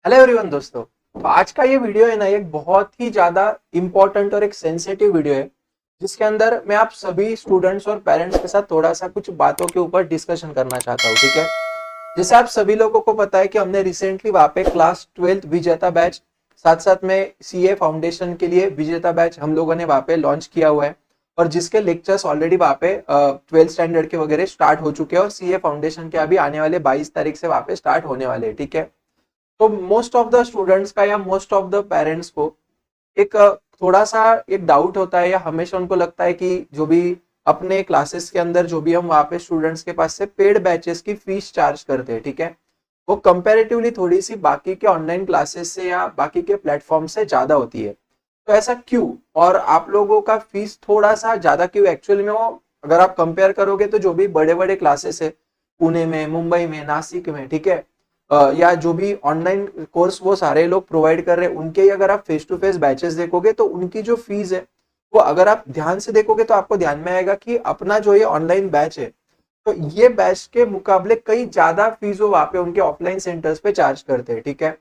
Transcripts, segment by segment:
Hello everyone दोस्तों। तो आज का ये वीडियो है ना, एक बहुत ही ज्यादा इंपॉर्टेंट और एक सेंसिटिव वीडियो है, जिसके अंदर मैं आप सभी स्टूडेंट्स और पेरेंट्स के साथ थोड़ा सा कुछ बातों के ऊपर डिस्कशन करना चाहता हूँ। ठीक है, जैसे आप सभी लोगों को पता है कि हमने रिसेंटली वहाँ पे क्लास 12th विजेता बैच, साथ साथ में सीए फाउंडेशन के लिए विजेता बैच हम लोगों ने वहाँ पे लॉन्च किया हुआ है, और जिसके लेक्चर्स ऑलरेडी वहाँ पे 12th स्टैंडर्ड के वगैरह स्टार्ट हो चुके हैं, और सीए फाउंडेशन के अभी आने वाले 22 तारीख से वहाँ पे स्टार्ट होने वाले हैं। ठीक है, तो मोस्ट ऑफ द स्टूडेंट्स का या मोस्ट ऑफ द पेरेंट्स को एक थोड़ा सा एक डाउट होता है, या हमेशा उनको लगता है कि जो भी अपने क्लासेस के अंदर जो भी हम वहाँ पे स्टूडेंट्स के पास से पेड बैचेस की फीस चार्ज करते हैं, ठीक है, वो कंपैरेटिवली थोड़ी सी बाकी के ऑनलाइन क्लासेस से या बाकी के प्लेटफॉर्म से ज्यादा होती है। तो ऐसा क्यों, और आप लोगों का फीस थोड़ा सा ज्यादा क्यों एक्चुअली में? वो अगर आप कंपेयर करोगे तो जो भी बड़े बड़े क्लासेस है पुणे में, मुंबई में, नासिक में, ठीक है, या जो भी ऑनलाइन कोर्स वो सारे लोग प्रोवाइड कर रहे हैं, उनके ही अगर आप फेस टू फेस बैचेस देखोगे तो उनकी जो फीस है वो अगर आप ध्यान से देखोगे तो आपको ध्यान में आएगा कि अपना जो ये ऑनलाइन बैच है, तो ये बैच के मुकाबले कई ज्यादा फीस वो वहां पे उनके ऑफलाइन सेंटर्स पे चार्ज करते हैं। ठीक है,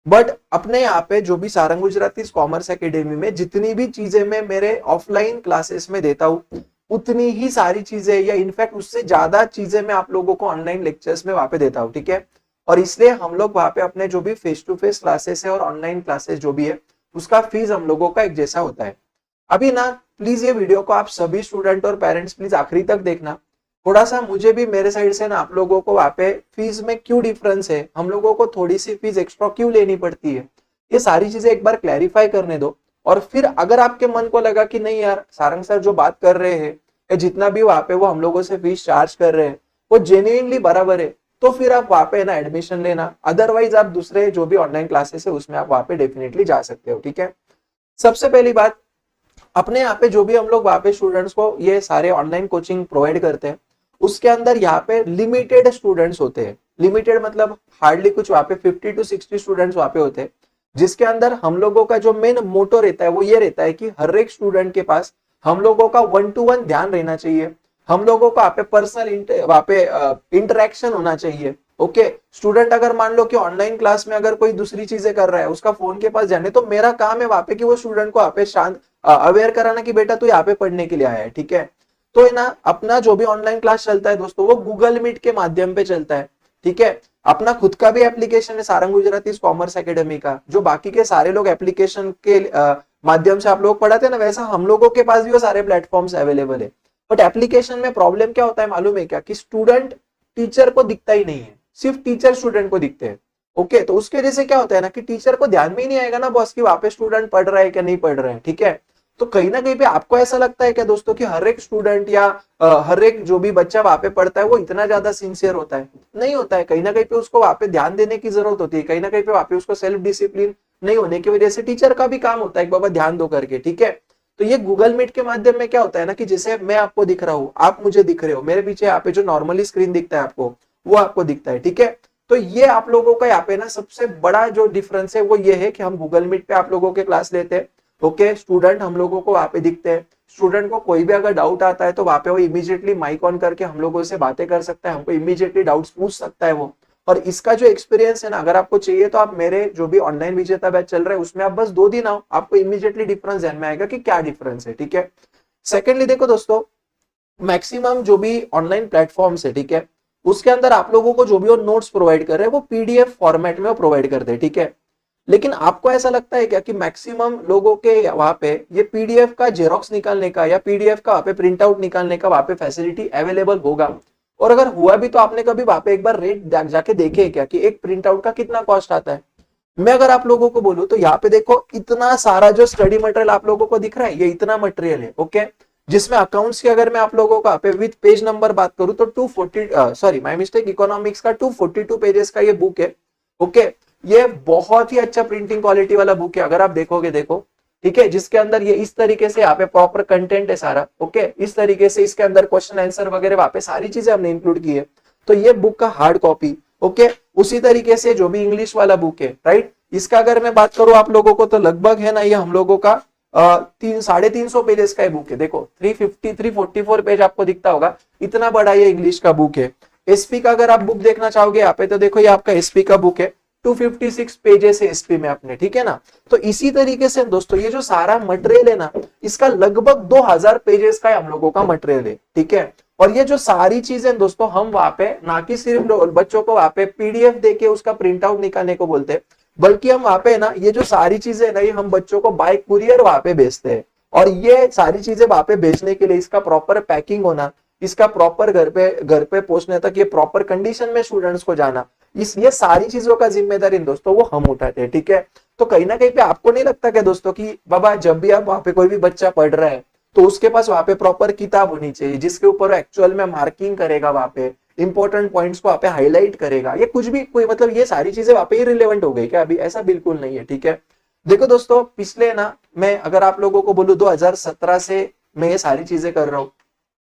बट अपने यहाँ पे जो भी सारंग गुजराती कॉमर्स एकेडमी में जितनी भी चीजें मैं मेरे ऑफलाइन क्लासेस में देता हूँ, उतनी ही सारी चीजें या इनफैक्ट उससे ज्यादा चीजें मैं आप लोगों को ऑनलाइन लेक्चर्स में वहां पे देता हूँ। ठीक है, और इसलिए हम लोग वहां पे अपने जो भी फेस टू फेस क्लासेस है और ऑनलाइन क्लासेस जो भी है, उसका फीस हम लोगों का एक जैसा होता है। अभी ना प्लीज ये वीडियो को आप सभी स्टूडेंट और पेरेंट्स प्लीज आखिरी तक देखना। थोड़ा सा मुझे भी मेरे साइड से ना आप लोगों को वहां पे फीस में क्यों डिफरेंस है, हम लोगों को थोड़ी सी फीस एक्स्ट्रा क्यों लेनी पड़ती है, ये सारी चीजें एक बार क्लैरिफाई करने दो। और फिर अगर आपके मन को लगा कि नहीं यार, सारंग सर जो बात कर रहे हैं या जितना भी वहां पे वो हम लोगों से फीस चार्ज कर रहे हैं वो जेन्युइनली बराबर है, तो फिर आप वहां पे ना एडमिशन लेना। अदरवाइज आप दूसरे जो भी ऑनलाइन क्लासेस है उसमें आप वहां पे डेफिनेटली जा सकते हो। ठीक है, सबसे पहली बात, अपने यहाँ पे जो भी हम लोग वहां पे स्टूडेंट्स को ये सारे ऑनलाइन कोचिंग प्रोवाइड करते हैं, उसके अंदर यहाँ पे लिमिटेड स्टूडेंट्स होते हैं। लिमिटेड मतलब हार्डली कुछ, वहां पे 50 to 60 स्टूडेंट्स वहां पे होते हैं, जिसके अंदर हम लोगों का जो मेन मोटो रहता है वो ये रहता है कि हर एक स्टूडेंट के पास हम लोगों का 1 to 1 ध्यान रहना चाहिए, हम लोगों को वहां पे पर्सनल वहां पे इंटरेक्शन होना चाहिए। ओके, स्टूडेंट अगर मान लो कि ऑनलाइन क्लास में अगर कोई दूसरी चीजें कर रहा है, उसका फोन के पास जाने, तो मेरा काम है वहां पे कि वो स्टूडेंट को वहां पे शांत अवेयर कराना कि बेटा तू यहाँ पे पढ़ने के लिए आया है। ठीक है, तो है ना, अपना जो भी ऑनलाइन क्लास चलता है दोस्तों वो गूगल मीट के माध्यम पे चलता है। ठीक है, अपना खुद का भी एप्लीकेशन है सारंग गुजराती कॉमर्स एकेडमी का, जो बाकी के सारे लोग एप्लीकेशन के माध्यम से आप लोग पढ़ाते हैं ना, वैसा हम लोगों के पास भी वो सारे प्लेटफॉर्म्स अवेलेबल है। बट एप्लीकेशन में प्रॉब्लम क्या होता है मालूम है क्या, कि स्टूडेंट टीचर को दिखता ही नहीं है, सिर्फ टीचर स्टूडेंट को दिखते हैं। ओके, तो उसके वजह से क्या होता है ना कि टीचर को ध्यान में ही नहीं आएगा ना बॉस की वहां पे स्टूडेंट पढ़ रहा है क्या नहीं पढ़ रहा है। ठीक है, तो कहीं ना कहीं पे आपको ऐसा लगता है क्या दोस्तों कि हर एक स्टूडेंट या हर एक जो भी बच्चा वहां पे पढ़ता है वो इतना ज्यादा सिंसियर होता है? नहीं होता है। कहीं ना कहीं पे उसको वहां पे ध्यान देने की जरूरत होती है, कहीं ना कहीं पे वहां पे उसको सेल्फ डिसिप्लिन नहीं होने की वजह से टीचर का भी काम होता है कि बाबा ध्यान दो करके। ठीक है, तो ये गूगल मीट के माध्यम में क्या होता है ना कि जैसे मैं आपको दिख रहा हूँ, आप मुझे दिख रहे हो, मेरे पीछे यहाँ पे जो नॉर्मली स्क्रीन दिखता है आपको, वो आपको दिखता है। ठीक है, तो ये आप लोगों का यहाँ पे ना सबसे बड़ा जो डिफरेंस है वो ये है कि हम गूगल मीट पे आप लोगों के क्लास लेते हैं। ओके, स्टूडेंट हम लोगों को वहां पे दिखते हैं, स्टूडेंट को कोई भी अगर डाउट आता है तो वहां पे वो इमीडिएटली माइक ऑन करके हम लोगों से बातें कर सकता है, हमको इमीडिएटली डाउट्स पूछ सकता है वो। और इसका जो एक्सपीरियंस है ना, अगर आपको चाहिए तो आप मेरे जो भी ऑनलाइन विजेता बैच चल रहा है उसमें आप बस 2 दिन आओ, आपको इमीडिएटली डिफरेंस ध्यान में आएगा कि क्या डिफरेंस है। ठीक है, सेकेंडली देखो दोस्तों, मैक्सिमम जो भी ऑनलाइन प्लेटफॉर्म्स है, ठीक है, उसके अंदर आप लोगों को जो भी वो नोट्स प्रोवाइड कर रहे हैं वो पीडीएफ फॉर्मेट में वो प्रोवाइड करते हैं। ठीक है, लेकिन आपको ऐसा लगता है क्या कि मैक्सिमम लोगों के वहां पे ये पीडीएफ का जेरोक्स निकालने का या पीडीएफ का वहां पे प्रिंट आउट निकालने का वहां पे फैसिलिटी अवेलेबल होगा? और अगर हुआ भी तो आपने कभी वहां पे एक बार रेट जाके देखे क्या कि एक प्रिंट आउट का कितना कॉस्ट आता है? मैं अगर आप लोगों को बोलूं तो यहाँ पे देखो, इतना सारा जो स्टडी मटेरियल आप लोगों को दिख रहा है, ये इतना मटेरियल है। ओके, जिसमें अकाउंट्स की अगर मैं आप लोगों का पे विद पेज नंबर बात करूं तो 240, सॉरी माय मिस्टेक, इकोनॉमिक्स का 242 पेजेस का ये बुक है। ओके, ये बहुत ही अच्छा प्रिंटिंग क्वालिटी वाला बुक है, अगर आप देखोगे देखो। ठीक है, जिसके अंदर ये इस तरीके से यहाँ पे प्रॉपर कंटेंट है सारा। ओके, इस तरीके से इसके अंदर क्वेश्चन आंसर वगैरह वहां पे सारी चीजें हमने इंक्लूड की है। तो ये बुक का हार्ड कॉपी। ओके, उसी तरीके से जो भी इंग्लिश वाला बुक है, राइट, इसका अगर मैं बात करूं आप लोगों को तो लगभग है ना ये हम लोगों का 350 पेजेस का बुक है। देखो 350 344 पेज आपको दिखता होगा, इतना बड़ा ये इंग्लिश का बुक है। एसपी का अगर आप बुक देखना चाहोगे यहाँ पे तो देखो ये आपका एसपी का बुक है। 256 पेजेस है एसपी में अपने, ठीक है ना। तो इसी तरीके से दोस्तों ये जो सारा मटेरियल है ना, इसका लगभग 2000 पेजेस का हम लोगों का मटेरियल है, ठीक है। और ये जो सारी चीजें दोस्तों हम वहां पे ना कि सिर्फ बच्चों को वहां पे पीडीएफ देके उसका प्रिंट आउट निकालने को बोलते हैं, बल्कि हम वहां पे ना ये जो सारी चीजें है ना, ये हम बच्चों को बाय कुरियर वहां पे भेजते हैं। और ये सारी चीजें वहां पे भेजने के लिए इसका प्रॉपर पैकिंग होना, इसका प्रॉपर घर पे पहुंचने तक ये प्रॉपर कंडीशन में स्टूडेंट्स को जाना, इस ये सारी चीजों का जिम्मेदारी दोस्तों वो हम उठाते हैं, ठीक है। तो कहीं ना कहीं पे आपको नहीं लगता क्या दोस्तों कि बाबा जब भी आप वहां पे कोई भी बच्चा पढ़ रहा है तो उसके पास वहां पे प्रॉपर किताब होनी चाहिए जिसके ऊपर एक्चुअल में मार्किंग करेगा, वहां पे इंपॉर्टेंट पॉइंट्स को वहां पे हाईलाइट करेगा, ये कुछ भी कोई मतलब ये सारी चीजें वहां पे इररिलेवेंट हो गई क्या अभी? ऐसा बिल्कुल नहीं है, ठीक है। देखो दोस्तों पिछले ना, मैं अगर आप लोगों को बोलूं 2017 से मैं ये सारी चीजें कर रहा हूँ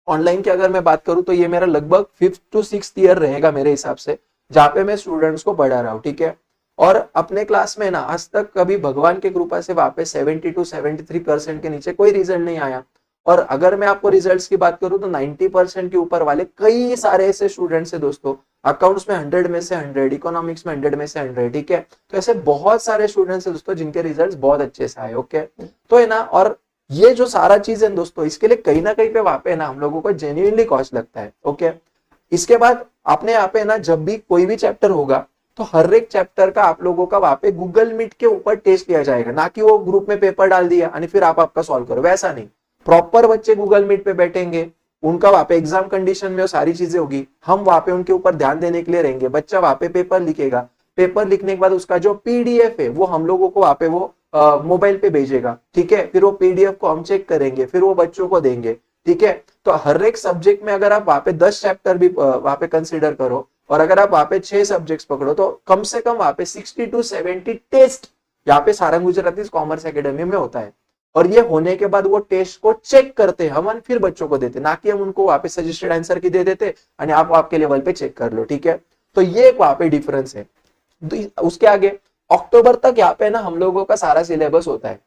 ऑनलाइन की, अगर मैं बात करूं तो ये मेरा लगभग 5th to 6th ईयर रहेगा मेरे हिसाब से, जहां पे मैं स्टूडेंट्स को पढ़ा रहा हूँ, ठीक है। और अपने क्लास में ना आज तक कभी भगवान की कृपा से वहां पे 70 to 73% के नीचे कोई रिजल्ट नहीं आया। और अगर मैं आपको रिजल्ट्स की बात करूं तो 90% के ऊपर वाले कई सारे ऐसे स्टूडेंट्स है दोस्तों, अकाउंट्स में 100 में से 100, इकोनॉमिक्स में 100 में से 100, ठीक है। तो ऐसे बहुत सारे स्टूडेंट्स है दोस्तों जिनके रिजल्ट्स बहुत अच्छे से आए, ओके। तो है ना, और ये जो सारा चीज है दोस्तों इसके लिए कहीं ना कहीं पे वहां पे ना हम लोगों को जेन्युइनली कॉस्ट लगता है, ओके। इसके बाद आपने यहाँ पे ना जब भी कोई भी चैप्टर होगा तो हर एक चैप्टर का आप लोगों का वहां पे गूगल मीट के ऊपर टेस्ट लिया जाएगा, ना कि वो ग्रुप में पेपर डाल दिया और फिर आप आपका सॉल्व करो, वैसा नहीं। प्रॉपर बच्चे गूगल मीट पे बैठेंगे, उनका वहां पे एग्जाम कंडीशन में वो सारी चीजें होगी, हम वहां पे उनके ऊपर ध्यान देने के लिए रहेंगे, बच्चा वहां पे पेपर लिखेगा, पेपर लिखने के बाद उसका जो पीडीएफ है वो हम लोगों को वहां पे वो मोबाइल पे भेजेगा, ठीक है। फिर वो पीडीएफ को हम चेक करेंगे, फिर वो बच्चों को देंगे, ठीक है। तो हर एक सब्जेक्ट में अगर आप वहां पे 10 चैप्टर भी वहां पे कंसिडर करो और अगर आप वहां पे 6 सब्जेक्ट्स पकड़ो तो कम से कम वहां पे 60 to 70 टेस्ट यहाँ पे सारंग गुजराती कॉमर्स एकेडमी में होता है। और ये होने के बाद वो टेस्ट को चेक करते हैं हम, फिर बच्चों को देते, ना कि हम उनको वहां पे सजेस्टेड आंसर की दे देते और आप आपके लेवल पे चेक कर लो, ठीक है। तो ये वहां पे डिफरेंस है। उसके आगे अक्टूबर तक यहाँ पे ना हम लोगों का सारा सिलेबस होता है,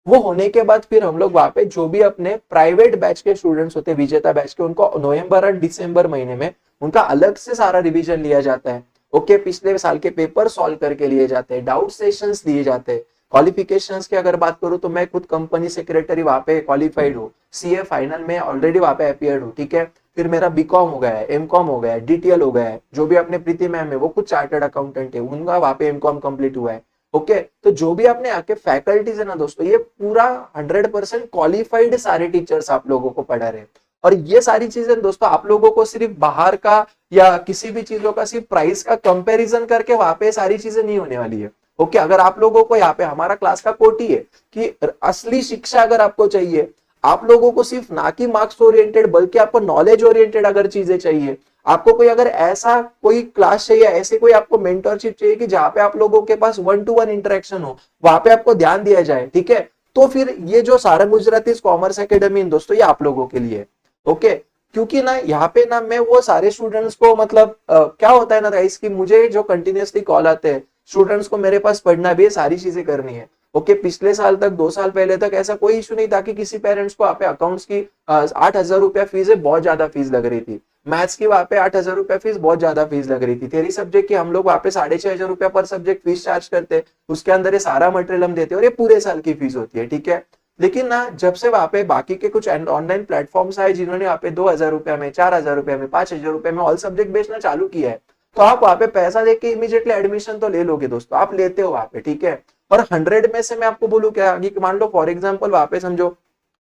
वो होने के बाद फिर हम लोग वहां पे जो भी अपने प्राइवेट बैच के स्टूडेंट्स होते हैं, विजेता बैच के, उनको नवंबर और दिसंबर महीने में उनका अलग से सारा रिवीजन लिया जाता है, ओके। पिछले साल के पेपर सॉल्व करके लिए जाते हैं, डाउट सेशंस दिए जाते हैं। क्वालिफिकेशंस की अगर बात करूं तो मैं खुद कंपनी सेक्रेटरी वहां पे क्वालिफाइड हूँ, सीए फाइनल में ऑलरेडी वहां पे अपीयर्ड हूँ, ठीक है। फिर मेरा बीकॉम हो गया है, एमकॉम हो गया है, डीटीएल हो गया है, जो भी अपने प्रीति मैम है वो खुद चार्टर्ड अकाउंटेंट है, उनका वहां पे एमकॉम कंप्लीट हुआ है, ओके। तो जो भी आपने आके फैकल्टीज है ना दोस्तों, ये पूरा 100% क्वालिफाइड सारे टीचर्स आप लोगों को पढ़ा रहे हैं। और ये सारी चीजें दोस्तों आप लोगों को सिर्फ बाहर का या किसी भी चीजों का सिर्फ प्राइस का कंपैरिजन करके वहां पे सारी चीजें नहीं होने वाली है, ओके। अगर आप लोगों को यहाँ पे हमारा क्लास का कोटी है कि असली शिक्षा अगर आपको चाहिए, आप लोगों को सिर्फ ना कि मार्क्स ओरिएंटेड बल्कि आपको नॉलेज ओरिएंटेड अगर चीजें चाहिए, आपको कोई अगर ऐसा कोई क्लास चाहिए, ऐसे कोई आपको मेंटरशिप चाहिए कि जहां पे आप लोगों के पास 1-to-1 इंटरेक्शन हो, वहां पे आपको ध्यान दिया जाए, ठीक है। तो फिर ये जो सारंग गुजराती कॉमर्स एकेडमी दोस्तों ये आप लोगों के लिए, ओके। क्योंकि ना यहाँ पे ना मैं वो सारे स्टूडेंट्स को मतलब क्या होता है ना गाइस कि मुझे जो कंटिन्यूअसली कॉल आते हैं स्टूडेंट्स को, मेरे पास पढ़ना भी है, सारी चीजें करनी है, ओके। पिछले साल तक 2 साल पहले तक ऐसा कोई इशू नहीं था कि किसी पेरेंट्स को वहां पे अकाउंट्स की 8,000 रुपया फीस है, बहुत ज्यादा फीस लग रही थी। मैथ्स की वहां पे 8,000 रुपया फीस बहुत ज्यादा फीस लग रही थी। थ्योरी सब्जेक्ट की हम लोग वहां पे 6,500 रुपया पर सब्जेक्ट फीस चार्ज करते, उसके अंदर ये सारा मटेरियल हम देते और ये पूरे साल की फीस होती है, ठीक है। लेकिन ना जब से वहां पे बाकी के कुछ ऑनलाइन प्लेटफॉर्म्स आए जिन्होंने वहां पे 2,000 रुपया में, 4,000 रुपया में, 5,000 रुपया में ऑल सब्जेक्ट बेचना चालू किया है, तो आप वहां पे पैसा देके इमीडिएटली एडमिशन तो ले लोगे दोस्तों, आप लेते हो वहां पे, ठीक है। और 100 में से मैं आपको बोलूं क्या कि मान लो फॉर एग्जाम्पल वहां पे समझो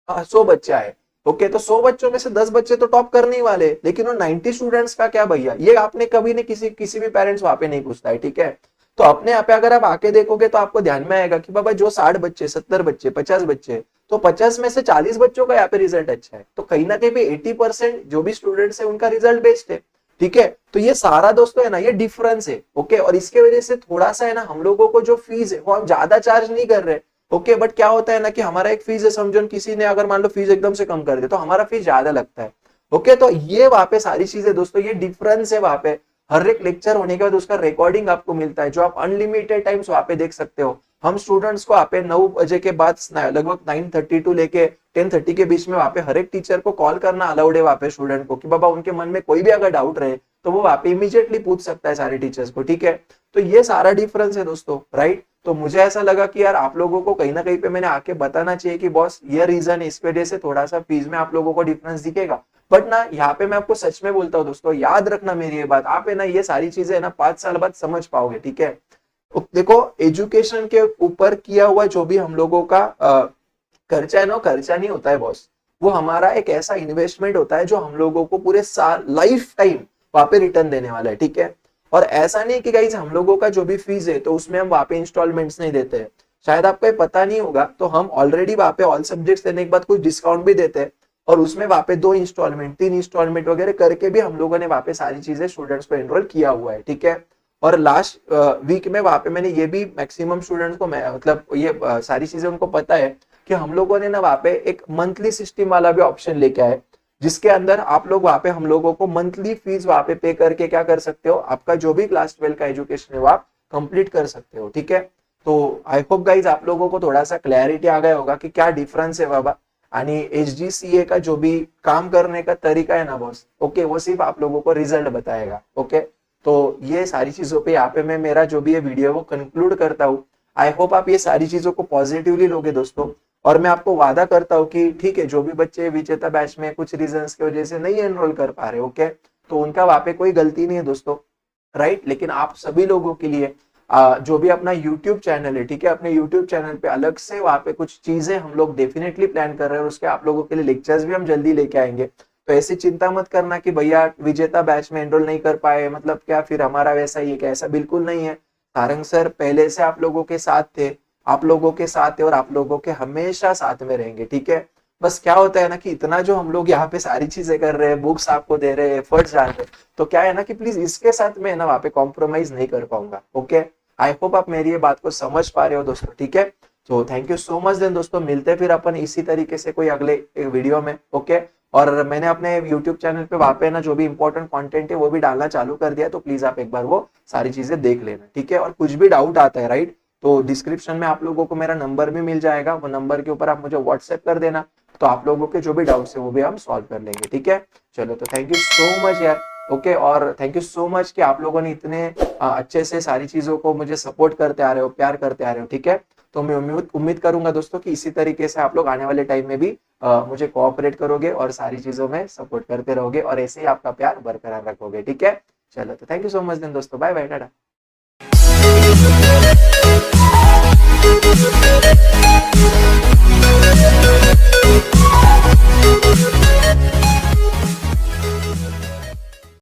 100 बच्चा है, ओके। तो 100 बच्चों में से 10 बच्चे तो टॉप करने ही वाले, लेकिन वो 90 स्टूडेंट्स का क्या भैया, ये आपने कभी नहीं किसी भी पेरेंट्स वहां पे नहीं पूछता है, ठीक है। तो अपने यहाँ पे अगर आप आके देखोगे तो आपको ध्यान में आएगा कि बाबा जो 60 बच्चे, 70 बच्चे, 50 बच्चे, तो 50 में से 40 बच्चों का यहाँ पे रिजल्ट अच्छा है, तो कहीं ना कहीं पे 80% जो भी स्टूडेंट्स है उनका रिजल्ट बेस्ट है, ठीक है। तो ये सारा दोस्तों है ना ये डिफरेंस है, ओके। और इसके वजह से थोड़ा सा है ना हम लोगों को जो फीस है वो हम ज्यादा चार्ज नहीं कर रहे, ओके। बट क्या होता है ना कि हमारा एक फीस है, समझो किसी ने अगर मान लो फीस एकदम से कम कर दे तो हमारा फीस ज्यादा लगता है, ओके। तो ये वहां पे सारी चीजें दोस्तों ये डिफरेंस है वहां पे। हर एक लेक्चर होने के बाद उसका रिकॉर्डिंग आपको मिलता है जो आप अनलिमिटेड टाइम्स वहां पे देख सकते हो। हम स्टूडेंट्स को वहां पे 9 बजे के बाद लगभग 9:30 टू लेके 10:30 के बीच में वहां पे हर एक टीचर को कॉल करना अलाउड है वहां पे स्टूडेंट को, कि बाबा उनके मन में कोई भी अगर डाउट रहे तो वो वहां पे इमीडिएटली पूछ सकता है सारे टीचर्स को, ठीक है। तो ये सारा डिफरेंस है दोस्तों, राइट। तो मुझे ऐसा लगा कि यार आप लोगों को कहीं ना कहीं पे मैंने आके बताना चाहिए कि बॉस ये रीजन है, इस वजह से थोड़ा सा फीस में आप लोगों को डिफरेंस दिखेगा। बट ना यहाँ पे मैं आपको सच में बोलता हूँ दोस्तों, याद रखना मेरी ये बात, आप है ना ये सारी चीजें है ना 5 साल बाद समझ पाओगे, ठीक है। देखो एजुकेशन के ऊपर किया हुआ जो भी हम लोगों का खर्चा है ना, खर्चा नहीं होता है बॉस, वो हमारा एक ऐसा इन्वेस्टमेंट होता है जो हम लोगों को पूरे साल लाइफ टाइम वहां पे रिटर्न देने वाला है, ठीक है। और ऐसा नहीं कि गाइस हम लोगों का जो भी फीस है तो उसमें हम वहां पे इंस्टॉलमेंट्स नहीं देते हैं। शायद आपको ये पता नहीं होगा, तो हम ऑलरेडी वहां पे ऑल सब्जेक्ट्स देने के बाद कुछ डिस्काउंट भी देते हैं, और उसमें वहां पे 2 इंस्टॉलमेंट 3 इंस्टॉलमेंट वगैरह करके भी हम लोगों ने वहां पे सारी चीजें स्टूडेंट्स को एनरोल किया हुआ है, ठीक है। और लास्ट वीक में वहां पे मैंने ये भी मैक्सिमम स्टूडेंट्स को मतलब ये सारी चीजें उनको पता है कि हम लोगों ने ना वहां पे एक मंथली सिस्टम वाला भी ऑप्शन लेके आए, जिसके अंदर आप लोग वहां पे हम लोगों को मंथली फीस वहां पे करके क्या कर सकते हो, आपका जो भी क्लास 12 का एजुकेशन है वो आप कंप्लीट कर सकते हो, ठीक है। तो आई होप गाइज आप लोगों को थोड़ा सा क्लैरिटी आ गया होगा कि क्या डिफरेंस है बाबा, आणि HGCA का जो भी काम करने का तरीका है ना बॉस, ओके, वो सिर्फ आप लोगों को रिजल्ट बताएगा, ओके। तो ये सारी चीजों पे यहाँ पे मैं मेरा जो भी ये वीडियो है वो कंक्लूड करता हूँ। आई होप आप ये सारी चीजों को पॉजिटिवली लोगे दोस्तों, और मैं आपको वादा करता हूँ कि ठीक है, जो भी बच्चे विजेता बैच में कुछ रीजंस की वजह से नहीं एनरोल कर पा रहे, ओके, तो उनका वहां पे कोई गलती नहीं है दोस्तों, राइट। लेकिन आप सभी लोगों के लिए जो भी अपना YouTube चैनल है, ठीक है, अपने YouTube चैनल पे अलग से वहां पे कुछ चीजें हम लोग डेफिनेटली प्लान कर रहे हैं, और उसके आप लोगों के लिए लेक्चर्स भी हम जल्दी लेके आएंगे। तो ऐसी चिंता मत करना कि भैया विजेता बैच में एनरोल नहीं कर पाए, मतलब क्या फिर हमारा वैसा ही है क्या, ऐसा बिल्कुल नहीं है। सारंग सर पहले से आप लोगों के साथ थे, आप लोगों के साथ है, और आप लोगों के हमेशा साथ में रहेंगे, ठीक है। बस क्या होता है ना कि इतना जो हम लोग यहाँ पे सारी चीजें कर रहे हैं, बुक्स आपको दे रहे हैं, एफर्ट्स डाल रहे हैं, तो क्या है ना कि प्लीज इसके साथ मैं ना वहाँ पे कॉम्प्रोमाइज नहीं कर पाऊंगा, ओके। आई होप आप मेरी ये बात को समझ पा रहे हो दोस्तों, ठीक है। तो thank you so much then दोस्तों, मिलते हैं फिर अपन इसी तरीके से कोई अगले एक वीडियो में, ओके। और मैंने अपने YouTube चैनल पे वहां पे ना जो भी इंपॉर्टेंट कंटेंट है वो भी डालना चालू कर दिया, तो प्लीज आप एक बार वो सारी चीजें देख लेना, ठीक है। और कुछ भी डाउट आता है, राइट, तो डिस्क्रिप्शन में आप लोगों को मेरा नंबर भी मिल जाएगा, वो नंबर के ऊपर आप मुझे व्हाट्सएप कर देना, तो आप लोगों के जो भी डाउट्स है वो भी हम सॉल्व कर लेंगे, ठीक है। चलो, तो थैंक यू सो मच यार, ओके। और थैंक यू सो मच कि आप लोगों ने इतने अच्छे से सारी चीजों को मुझे सपोर्ट करते आ रहे हो, प्यार करते आ रहे हो, ठीक है। तो मैं उम्मीद करूंगा दोस्तों कि इसी तरीके से आप लोग आने वाले टाइम में भी मुझे कोऑपरेट करोगे और सारी चीजों में सपोर्ट करते रहोगे, और ऐसे ही आपका प्यार बरकरार रखोगे, ठीक है। चलो, तो thank you so much then दोस्तों, bye bye, tata. We'll be right back.